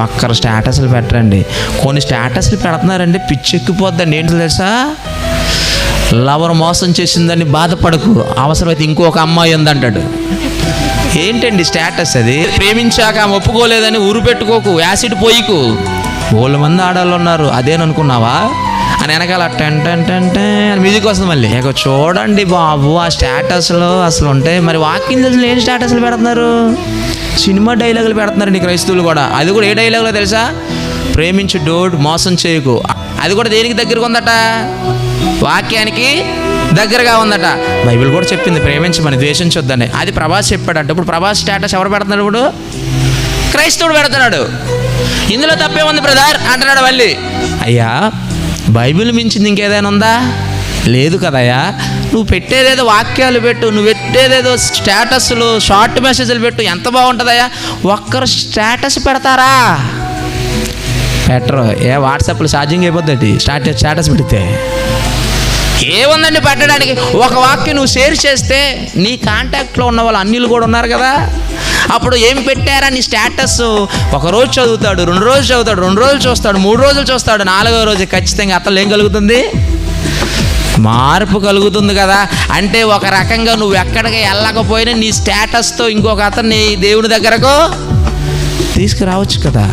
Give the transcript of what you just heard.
ఒక్కరు స్టేటస్లు పెట్టరండి. కొన్ని స్టేటస్లు పెడుతున్నారండి, పిచ్చెక్కిపోద్దండి. ఏంటో తెలుసా? లవర్ మోసం చేసిందని బాధపడకు, అవసరమైతే ఇంకొక అమ్మాయి ఉందంటాడు. ఏంటండి స్టేటస్ అది? ప్రేమించాక ఆమె ఒప్పుకోలేదని ఊరు పెట్టుకోకు, యాసిడ్ పోయికు. 100 మంది ఆడవాళ్ళు ఉన్నారు, అదేననుకున్నావా అని వెనకాల టెన్ టెన్ టెన్ టెన్ అని మ్యూజిక్ వస్తుంది. మళ్ళీ ఇక చూడండి బాబు, ఆ స్టేటస్లో అసలు ఉంటాయి. మరి వాకింగ్ తెలిసిన ఏం స్టేటస్లు పెడుతున్నారు? సినిమా డైలాగులు పెడుతున్నారండి క్రైస్తవులు కూడా. అది కూడా ఏ డైలాగులో తెలుసా? ప్రేమించు డోడ్, మోసం చేయకు. అది కూడా దేనికి దగ్గరగా ఉందట? వాక్యానికి దగ్గరగా ఉందట. బైబిల్ కూడా చెప్పింది ప్రేమించమని, ద్వేషించొద్దని. అది ప్రభాస్ చెప్పాడంట. ఇప్పుడు ప్రభాస్ స్టేటస్ ఎవరు పెడుతున్నాడు? ఇప్పుడు క్రైస్తవుడు పెడుతున్నాడు. ఇందులో తప్పే ఉంది బ్రదర్ అంటున్నాడు. మళ్ళీ అయ్యా, బైబిల్ మించింది ఇంకేదైనా ఉందా? లేదు కదయ్యా. నువ్వు పెట్టేదేదో వాక్యాలు పెట్టు, నువ్వు పెట్టేదేదో స్టేటస్లు, షార్ట్ మెసేజ్లు పెట్టు, ఎంత బాగుంటుందయ్యా. ఒక్కరు స్టేటస్ పెడతారా? పెట్టరు. వాట్సాప్లో ఛార్జింగ్ అయిపోద్ది స్టేటస్ పెడితే. ఏముందండి పెట్టడానికి? ఒక వాక్యం నువ్వు షేర్ చేస్తే నీ కాంటాక్ట్లో ఉన్న వాళ్ళు అన్యులు కూడా ఉన్నారు కదా, అప్పుడు ఏం పెట్టారా నీ స్టేటస్? 1 రోజు చదువుతాడు, 2 రోజులు చదువుతాడు, 2 రోజులు చూస్తాడు, 3 రోజులు చూస్తాడు, 4వ రోజు ఖచ్చితంగా అతను ఏం కలుగుతుంది? మార్పు కలుగుతుంది కదా. అంటే ఒక రకంగా నువ్వు ఎక్కడికి వెళ్ళకపోయినా నీ స్టేటస్తో ఇంకొక అతన్ని దేవుని దగ్గరకు తీసుకురావచ్చు కదా.